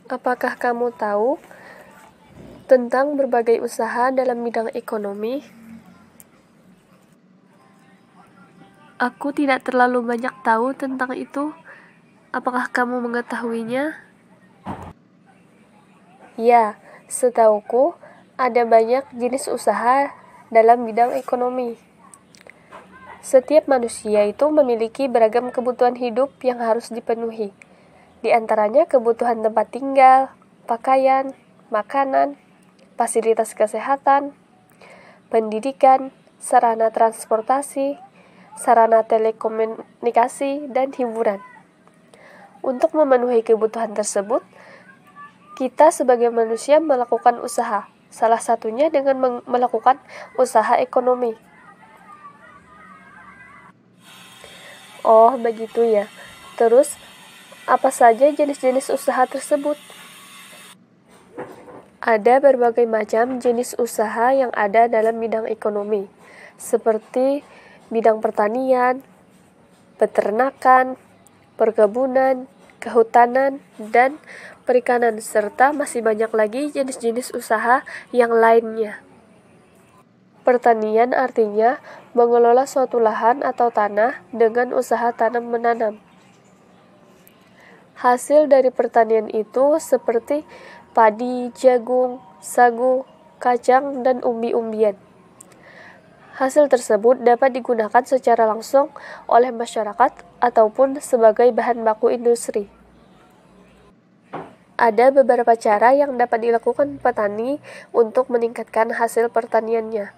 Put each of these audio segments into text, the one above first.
Apakah kamu tahu tentang berbagai usaha dalam bidang ekonomi? Aku tidak terlalu banyak tahu tentang itu. Apakah kamu mengetahuinya? Ya, setauku ada banyak jenis usaha dalam bidang ekonomi. Setiap manusia itu memiliki beragam kebutuhan hidup yang harus dipenuhi. Di antaranya kebutuhan tempat tinggal, pakaian, makanan, fasilitas kesehatan, pendidikan, sarana transportasi, sarana telekomunikasi, dan hiburan. Untuk memenuhi kebutuhan tersebut, kita sebagai manusia melakukan usaha, salah satunya dengan melakukan usaha ekonomi. Oh, begitu ya. Terus, apa saja jenis-jenis usaha tersebut? Ada berbagai macam jenis usaha yang ada dalam bidang ekonomi, seperti bidang pertanian, peternakan, perkebunan, kehutanan, dan perikanan, serta masih banyak lagi jenis-jenis usaha yang lainnya. Pertanian artinya mengelola suatu lahan atau tanah dengan usaha tanam-menanam. Hasil dari pertanian itu seperti padi, jagung, sagu, kacang, dan umbi-umbian. Hasil tersebut dapat digunakan secara langsung oleh masyarakat ataupun sebagai bahan baku industri. Ada beberapa cara yang dapat dilakukan petani untuk meningkatkan hasil pertaniannya.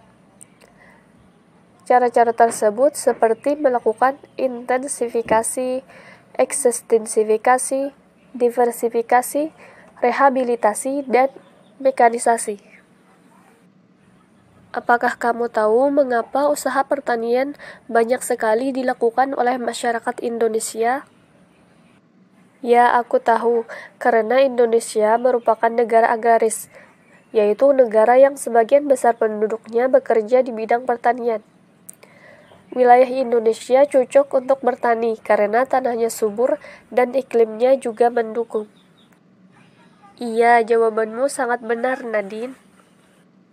Cara-cara tersebut seperti melakukan intensifikasi, ekstensifikasi, diversifikasi, rehabilitasi, dan mekanisasi. Apakah kamu tahu mengapa usaha pertanian banyak sekali dilakukan oleh masyarakat Indonesia? Ya, aku tahu, karena Indonesia merupakan negara agraris, yaitu negara yang sebagian besar penduduknya bekerja di bidang pertanian. Wilayah Indonesia cocok untuk bertani karena tanahnya subur dan iklimnya juga mendukung. Iya, jawabanmu sangat benar, Nadine.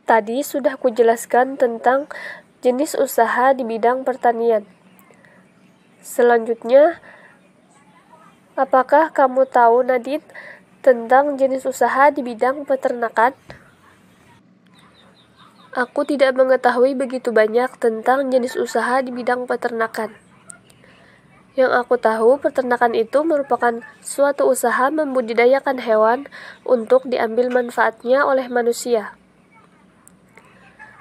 Tadi sudah kujelaskan tentang jenis usaha di bidang pertanian. Selanjutnya, apakah kamu tahu, Nadine, tentang jenis usaha di bidang peternakan? Aku tidak mengetahui begitu banyak tentang jenis usaha di bidang peternakan. Yang aku tahu, peternakan itu merupakan suatu usaha membudidayakan hewan untuk diambil manfaatnya oleh manusia.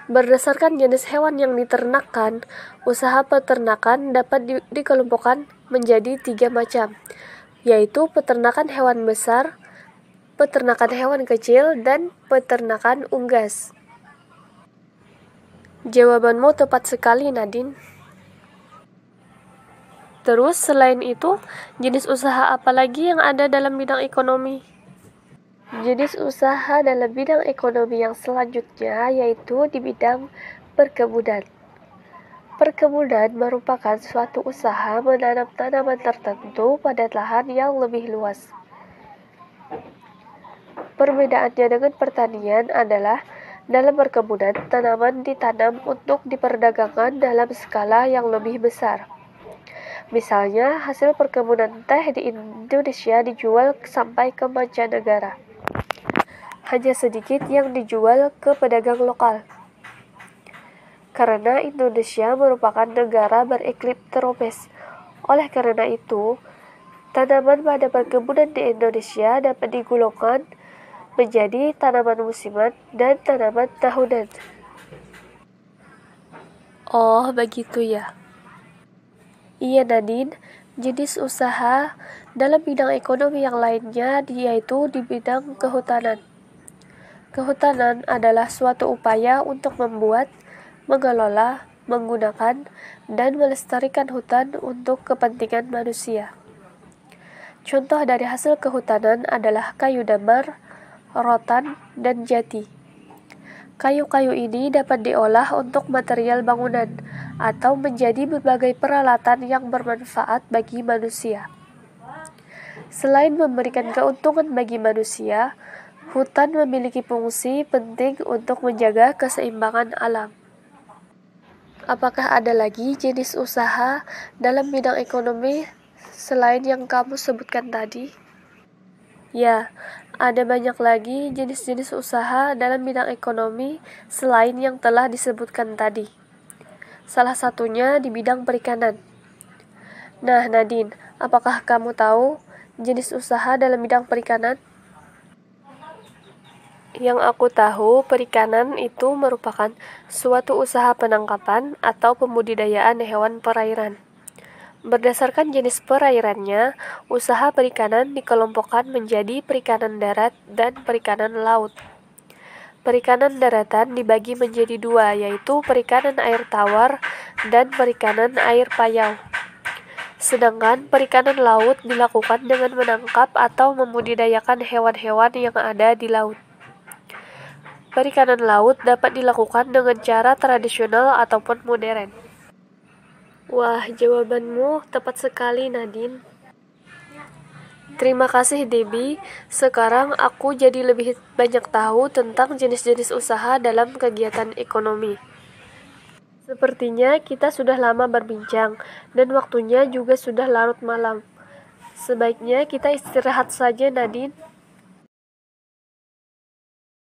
Berdasarkan jenis hewan yang diternakkan, usaha peternakan dapat dikelompokkan menjadi 3 macam, yaitu peternakan hewan besar, peternakan hewan kecil, dan peternakan unggas. Jawabanmu tepat sekali, Nadine. Terus, selain itu, jenis usaha apa lagi yang ada dalam bidang ekonomi? Jenis usaha dalam bidang ekonomi yang selanjutnya yaitu di bidang perkebunan. Perkebunan merupakan suatu usaha menanam tanaman tertentu pada lahan yang lebih luas. Perbedaannya dengan pertanian adalah dalam perkebunan, tanaman ditanam untuk diperdagangkan dalam skala yang lebih besar. Misalnya, hasil perkebunan teh di Indonesia dijual sampai ke mancanegara. Hanya sedikit yang dijual ke pedagang lokal. Karena Indonesia merupakan negara beriklim tropis. Oleh karena itu, tanaman pada perkebunan di Indonesia dapat digolongkan menjadi tanaman musiman dan tanaman tahunan. Oh, begitu ya. Iya, Nadine, jenis usaha dalam bidang ekonomi yang lainnya yaitu di bidang kehutanan. Kehutanan adalah suatu upaya untuk membuat, mengelola, menggunakan, dan melestarikan hutan untuk kepentingan manusia. Contoh dari hasil kehutanan adalah kayu damar, rotan, dan jati. Kayu-kayu ini dapat diolah untuk material bangunan atau menjadi berbagai peralatan yang bermanfaat bagi manusia. Selain memberikan keuntungan bagi manusia, hutan memiliki fungsi penting untuk menjaga keseimbangan alam. Apakah ada lagi jenis usaha dalam bidang ekonomi selain yang kamu sebutkan tadi? Ya, ada banyak lagi jenis-jenis usaha dalam bidang ekonomi selain yang telah disebutkan tadi. Salah satunya di bidang perikanan. Nah, Nadine, apakah kamu tahu jenis usaha dalam bidang perikanan? Yang aku tahu, perikanan itu merupakan suatu usaha penangkapan atau pembudidayaan hewan perairan. Berdasarkan jenis perairannya, usaha perikanan dikelompokkan menjadi perikanan darat dan perikanan laut. Perikanan daratan dibagi menjadi dua, yaitu perikanan air tawar dan perikanan air payau. Sedangkan perikanan laut dilakukan dengan menangkap atau membudidayakan hewan-hewan yang ada di laut. Perikanan laut dapat dilakukan dengan cara tradisional ataupun modern. Wah, jawabanmu tepat sekali, Nadine. Terima kasih, Debbie. Sekarang aku jadi lebih banyak tahu tentang jenis-jenis usaha dalam kegiatan ekonomi. Sepertinya kita sudah lama berbincang, dan waktunya juga sudah larut malam. Sebaiknya kita istirahat saja, Nadine.